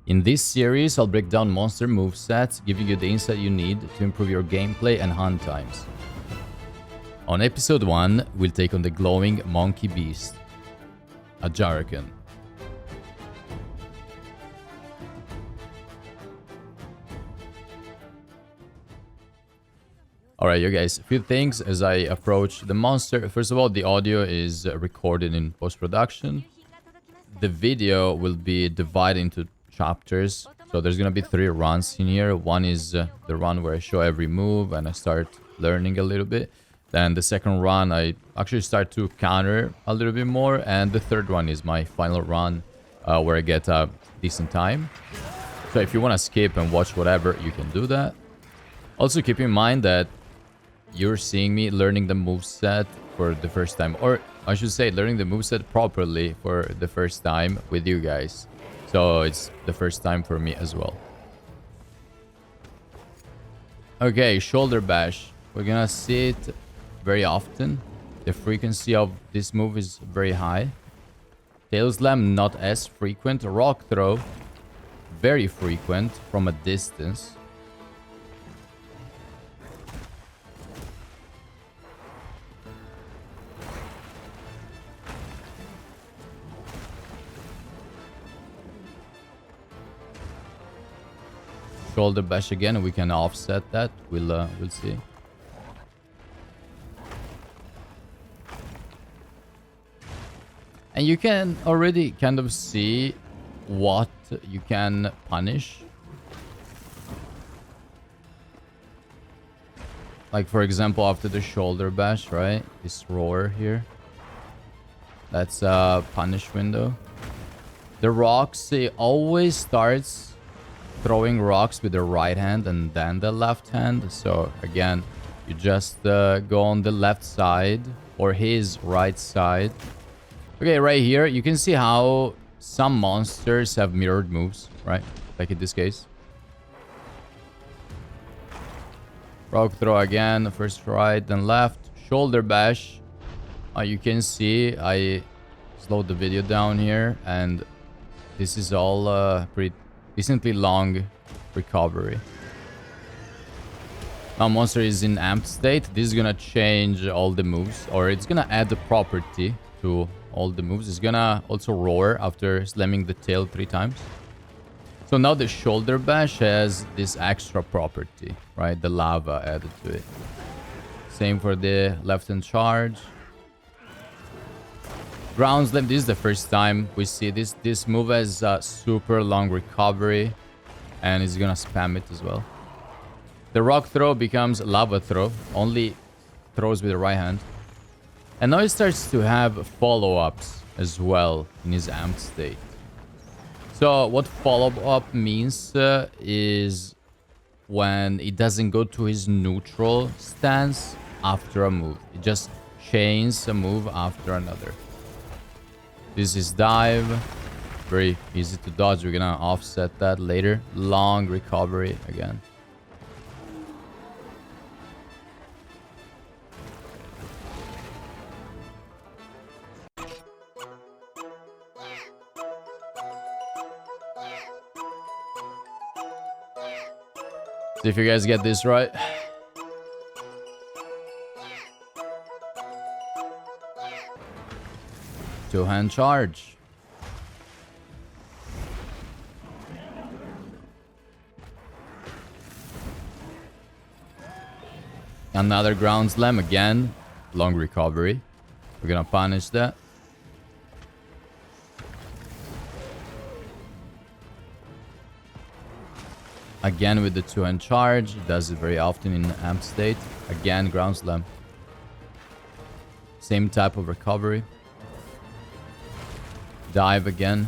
In this series, I'll break down monster movesets, giving you the insight you need to improve your gameplay and hunt times. On episode 1, we'll take on the glowing monkey beast, Ajarakan. Alright, you guys, a few things as I approach the monster. First of all, the audio is recorded in post-production. The video will be divided into chapters. So there's gonna be 3 runs in here. One is the run where I show every move and I start learning a little bit. Then the second run, I actually start to counter a little bit more. And the third one is my final run where I get a decent time. So if you want to skip and watch whatever, you can do that. Also keep in mind that you're seeing me learning the moveset for the first time. Or I should say learning the moveset properly for the first time with you guys. So it's the first time for me as well. Okay, shoulder bash. We're gonna see it very often. The frequency of this move is very high. Tail slam not as frequent. Rock throw very frequent from a distance. Shoulder bash again, we can offset that. We'll see. And you can already kind of see what you can punish. Like for example, after the shoulder bash, right? This roar here. That's a punish window. The rocks, it always starts throwing rocks with the right hand and then the left hand. So again, you just go on the left side or his right side. Okay, right here, you can see how some monsters have mirrored moves, right? Like in this case. Rock throw again, first right, then left. Shoulder bash. You can see I slowed the video down here and this is all pretty decently long recovery. Now monster is in amped state. This is gonna change all the moves, or it's gonna add the property to all the moves. It's gonna also roar after slamming the tail 3 times. So now the shoulder bash has this extra property, right? The lava added to it. Same for the left hand charge. Ground slam, this is the first time we see this. This move has a super long recovery and it's gonna spam it as well. The rock throw becomes lava throw, only throws with the right hand. And now it starts to have follow-ups as well in his amped state. So what follow-up means is when it doesn't go to his neutral stance after a move. It just chains a move after another. This is dive. Very easy to dodge. We're gonna offset that later. Long recovery again. See if you guys get this right. Two-hand charge. Another ground slam again. Long recovery. We're gonna punish that. Again with the two-hand charge. Does it very often in amp state. Again, ground slam. Same type of recovery. Dive again.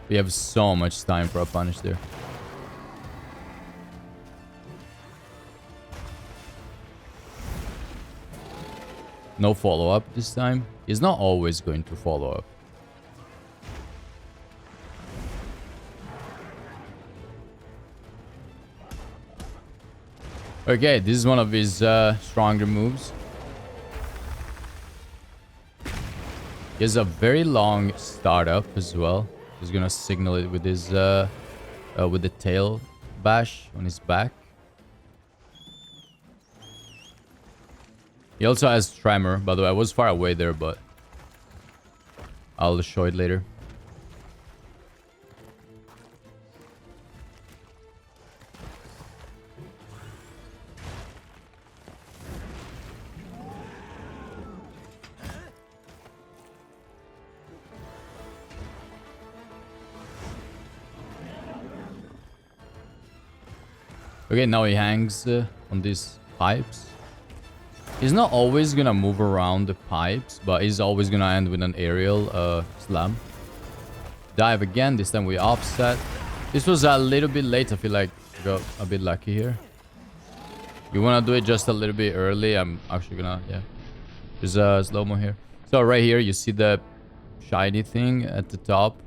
We have so much time for a punish there. No follow-up this time. He's not always going to follow up. Okay, this is one of his stronger moves. He has a very long startup as well. He's gonna signal it with his with the tail bash on his back. He also has Tremor, by the way. I was far away there, but I'll show it later. Okay, now he hangs on these pipes. He's not always gonna move around the pipes, but he's always gonna end with an aerial slam. Dive again, this time we offset. This was a little bit late, I feel like I got a bit lucky here. You wanna do it just a little bit early, I'm actually gonna, yeah. There's a slow-mo here. So right here, you see the shiny thing at the top.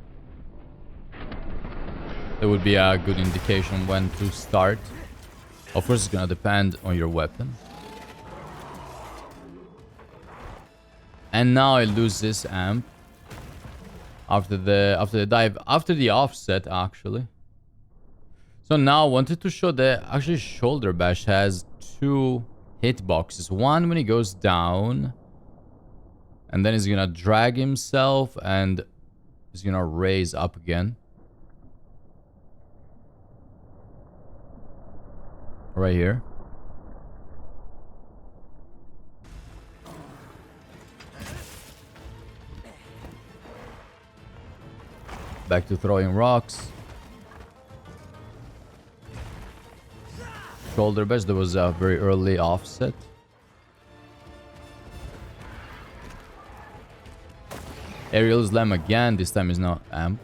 That would be a good indication when to start. Of course, it's gonna depend on your weapon. And now I lose this amp after the dive, after the offset actually. So now I wanted to show that actually shoulder bash has 2 hitboxes. One when he goes down, and then he's gonna drag himself and he's gonna raise up again. Right here. Back to throwing rocks. Shoulder bash, there was a very early offset. Aerial slam again, this time is not amped.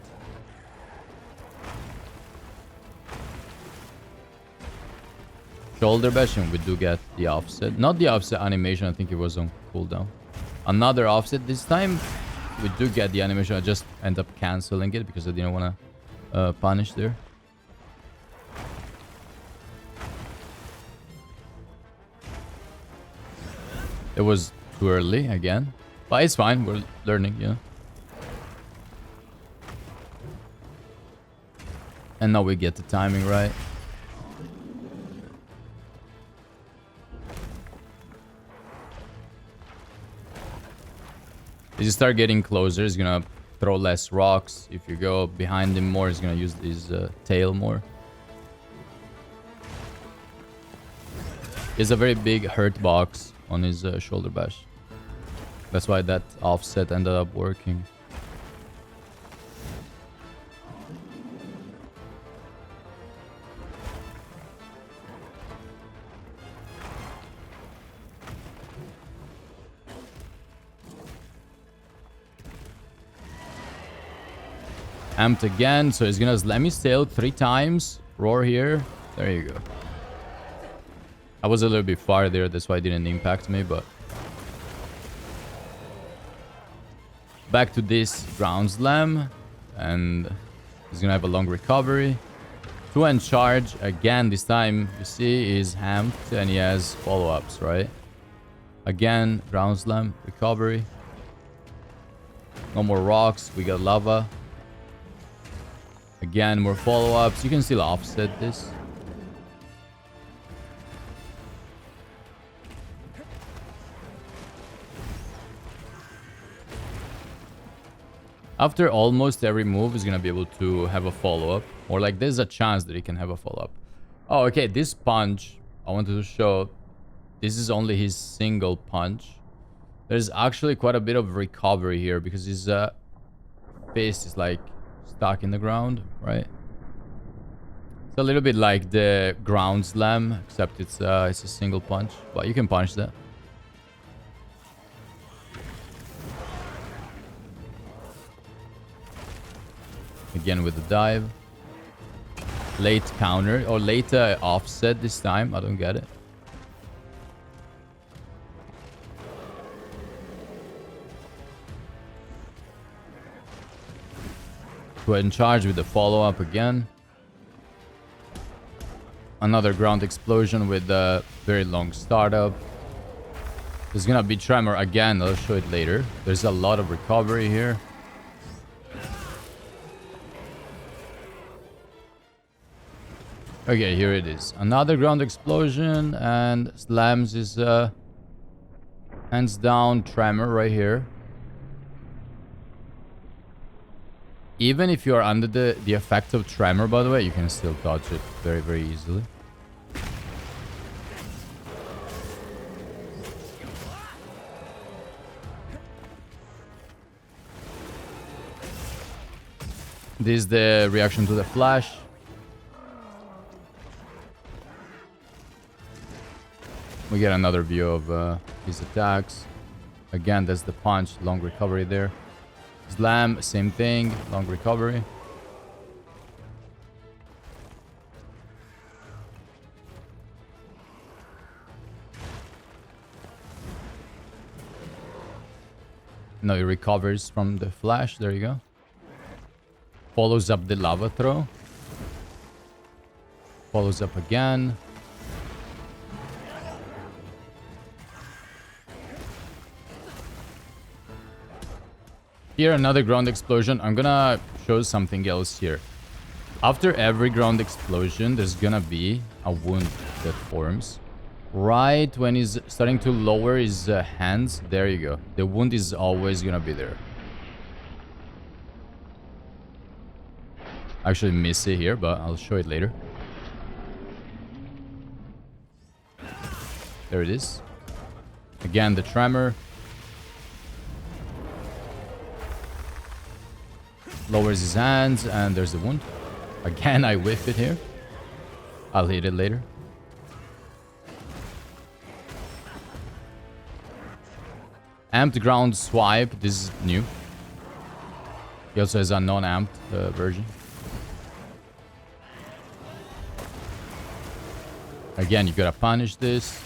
Shoulder bash, and we do get the offset. Not the offset animation, I think it was on cooldown. Another offset. This time we do get the animation. I just end up canceling it because I didn't want to punish there. It was too early again. But it's fine, we're learning, you know. And now we get the timing right. As you start getting closer, he's gonna throw less rocks. If you go behind him more, he's gonna use his tail more. He has a very big hurt box on his shoulder bash. That's why that offset ended up working. Amped again, so he's gonna slam his tail 3 times. Roar here. There you go. I was a little bit far there, that's why it didn't impact me, but... Back to this ground slam. And he's gonna have a long recovery. 2 and charge. Again, this time, you see, he's amped and he has follow-ups, right? Again, ground slam, recovery. No more rocks, we got lava. Again, more follow-ups. You can still offset this. After almost every move, he's gonna be able to have a follow-up. Or like, there's a chance that he can have a follow-up. Oh, okay, this punch, I wanted to show. This is only his single punch. There's actually quite a bit of recovery here because his face is like stuck in the ground, right? It's a little bit like the ground slam, except it's a single punch, but you can punish that. Again with the dive. Late counter or late offset this time. I don't get it. Go ahead and charge with the follow-up again. Another ground explosion with a very long startup. There's gonna be tremor again. I'll show it later. There's a lot of recovery here. Okay, here it is. Another ground explosion, and slams is hands down tremor right here. Even if you are under the effect of tremor, by the way, you can still dodge it very, very easily. This is the reaction to the flash. We get another view of his attacks. Again, that's the punch, long recovery there. Slam, same thing, long recovery. No, he recovers from the flash. There you go. Follows up the lava throw. Follows up again. Here, another ground explosion. I'm gonna show something else here. After every ground explosion, there's gonna be a wound that forms. Right when he's starting to lower his hands, there you go. The wound is always gonna be there. Actually miss it here, but I'll show it later. There it is. Again, the tremor. Lowers his hands, and there's the wound. Again, I whiff it here. I'll hit it later. Amped ground swipe. This is new. He also has a non-amped version. Again, you gotta punish this.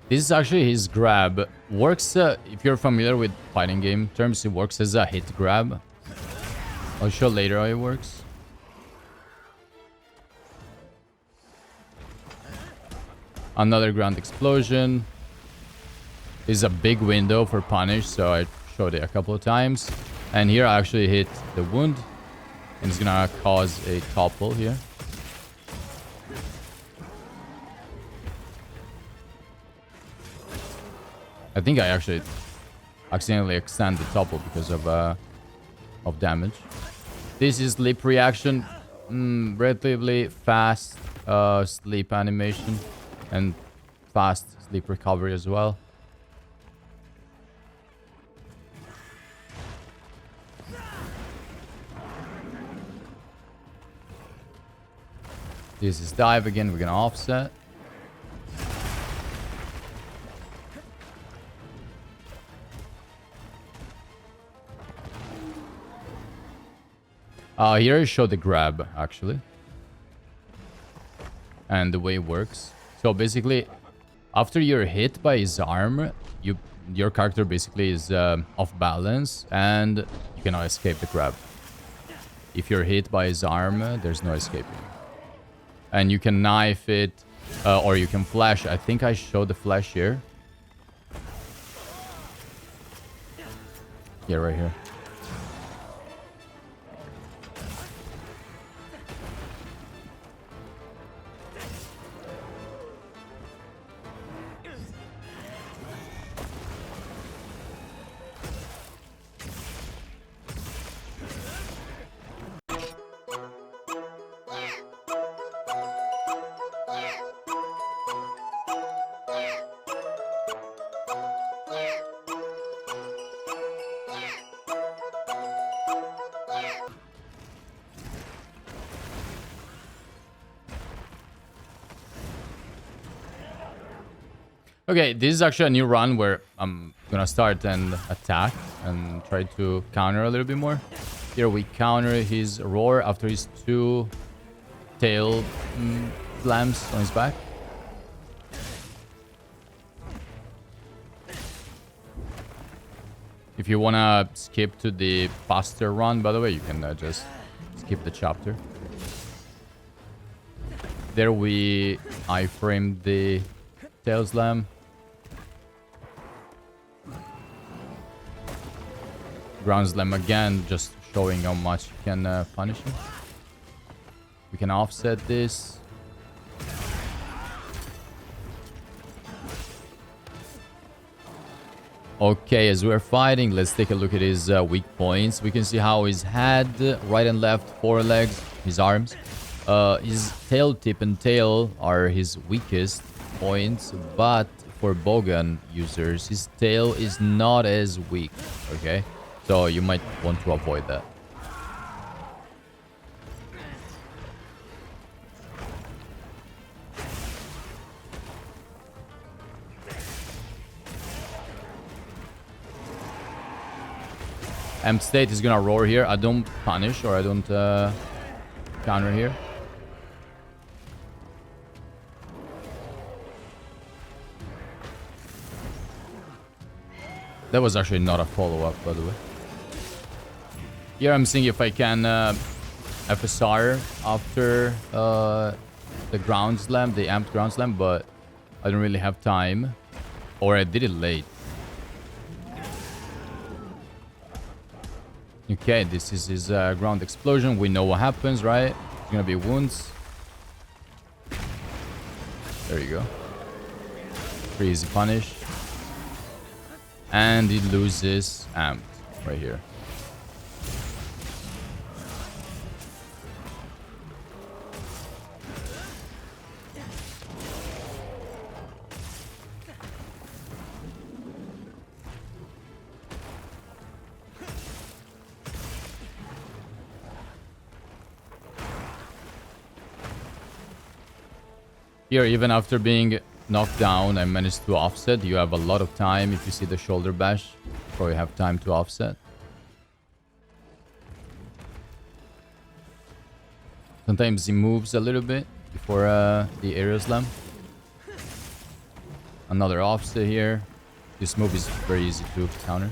This is actually his grab. Works, if you're familiar with fighting game terms, it works as a hit grab. I'll show later how it works. Another ground explosion. This is a big window for punish, so I showed it a couple of times. And here I actually hit the wound. And it's gonna cause a topple here. I think I actually accidentally extend the topple because of damage. This is sleep reaction. Relatively fast sleep animation. And fast sleep recovery as well. This is dive again. We're gonna offset. Here I show the grab, actually. And the way it works. So basically, after you're hit by his arm, your character basically is off balance and you cannot escape the grab. If you're hit by his arm, there's no escaping. And you can knife it, or you can flash. I think I showed the flash here. Yeah, right here. Okay, this is actually a new run where I'm gonna start and attack and try to counter a little bit more. Here we counter his roar after his 2 tail slams on his back. If you wanna skip to the faster run, by the way, you can just skip the chapter. there we iframed the tail slam. Ground slam again, just showing how much you can punish him. We can offset this. Okay, as we're fighting, let's take a look at his weak points. We can see how his head, right and left, forelegs, his arms. His tail tip and tail are his weakest points, but for bowgun users, his tail is not as weak, okay? So you might want to avoid that. State is gonna roar here. I don't punish or I don't counter here. That was actually not a follow-up, by the way. Here I'm seeing if I can FSR after the ground slam, the amped ground slam, but I don't really have time. Or I did it late. Okay, this is his ground explosion. We know what happens, right? It's gonna be wounds. There you go. Pretty easy punish. And he loses amped right here. Here, even after being knocked down, I managed to offset. You have a lot of time if you see the shoulder bash. Probably have time to offset. Sometimes he moves a little bit before the aerial slam. Another offset here. This move is very easy to counter.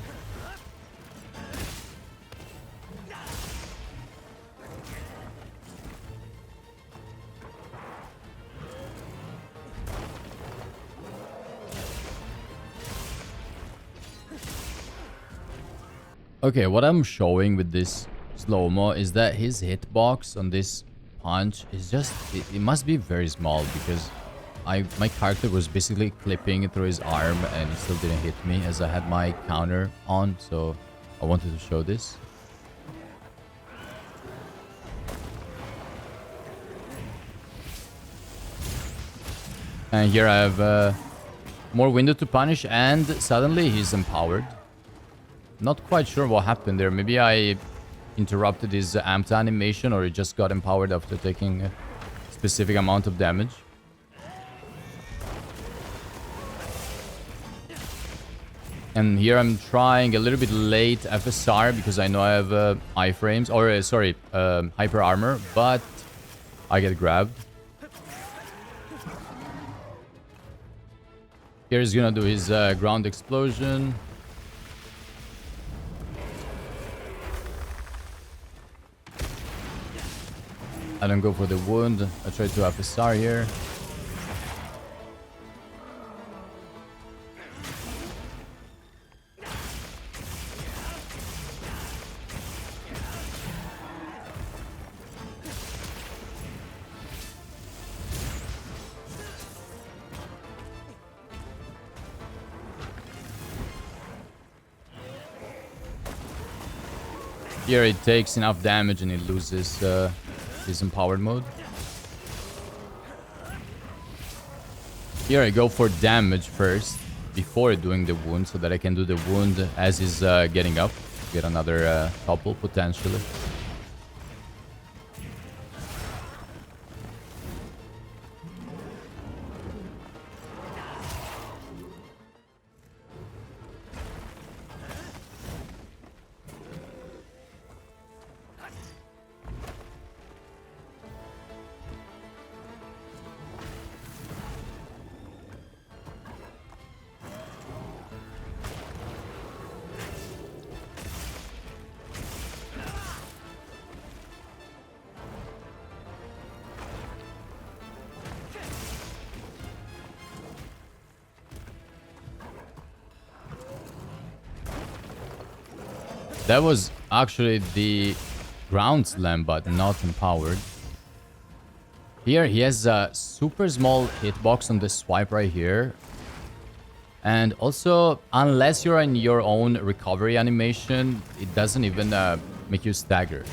Okay, what I'm showing with this slow-mo is that his hitbox on this punch is just... It must be very small because my character was basically clipping through his arm and he still didn't hit me as I had my counter on, so I wanted to show this. And here I have more window to punish and suddenly he's empowered. Not quite sure what happened there. Maybe I interrupted his amped animation or he just got empowered after taking a specific amount of damage. And here I'm trying a little bit late FSR because I know I have iframes or hyper armor, but I get grabbed. Here he's gonna do his ground explosion. I don't go for the wound. I try to FSR here. Here it takes enough damage and it loses his empowered mode. Here I go for damage first before doing the wound so that I can do the wound as he's getting up. Get another topple potentially. That was actually the ground slam, but not empowered. Here, he has a super small hitbox on the swipe right here. And also, unless you're in your own recovery animation, it doesn't even make you stagger.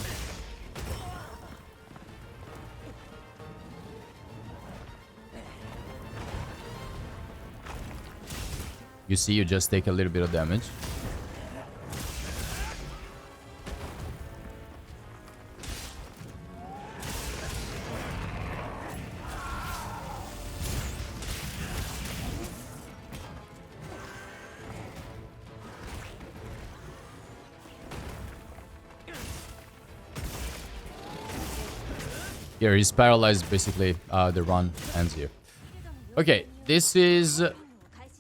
You see, you just take a little bit of damage. Here, he's paralyzed, basically. The run ends here. Okay, this is...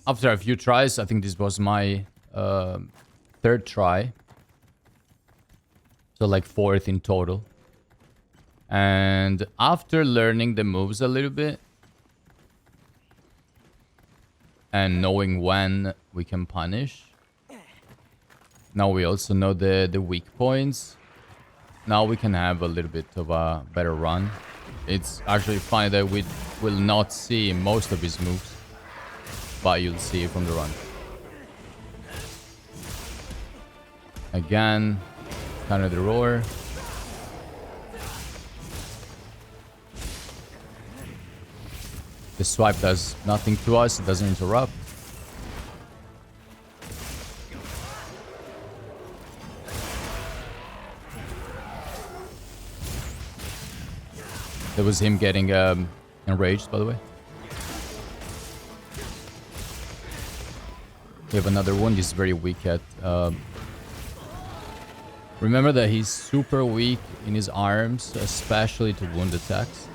After a few tries, I think this was my third try. So like fourth in total. And after learning the moves a little bit, and knowing when we can punish, now we also know the weak points. Now we can have a little bit of a better run. It's actually funny that we will not see most of his moves, but you'll see it from the run. Again, counter the roar. The swipe does nothing to us, it doesn't interrupt. That was him getting enraged, by the way. We have another one. He's very weak at... Remember that he's super weak in his arms, especially to wound attacks.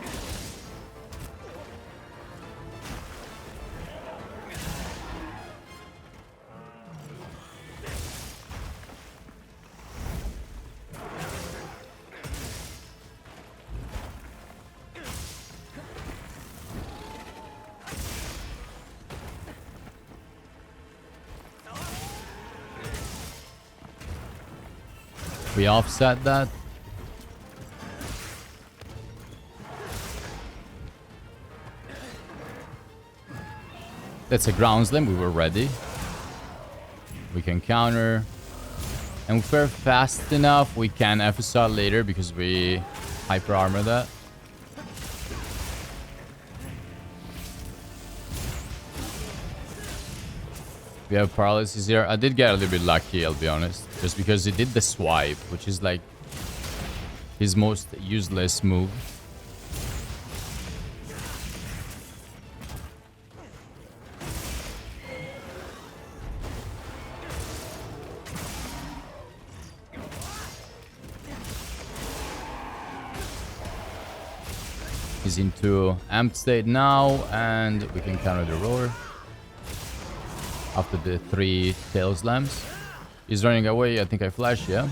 We offset that. That's a ground slam. We were ready. We can counter. And if we're fast enough, we can FSR later because we hyper armor that. We have paralysis here. I did get a little bit lucky, I'll be honest. Just because he did the swipe, which is like his most useless move. He's into amped state now, and we can counter the roar. After the 3 tail slams. He's running away. I think I flash, yeah.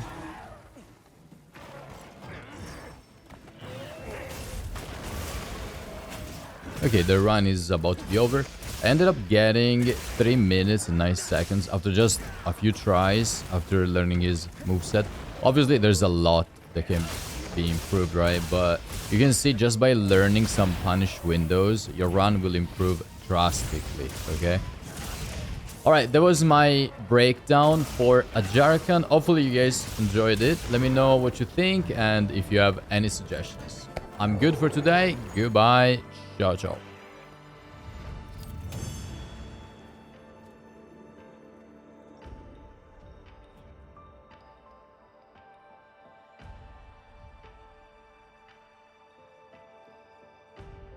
Okay, the run is about to be over. I ended up getting 3 minutes and 9 seconds after just a few tries, after learning his moveset. Obviously, there's a lot that can be improved, right? But you can see just by learning some punish windows, your run will improve drastically, okay? Alright, that was my breakdown for Ajarakan. Hopefully you guys enjoyed it. Let me know what you think and if you have any suggestions. I'm good for today. Goodbye. Ciao, ciao.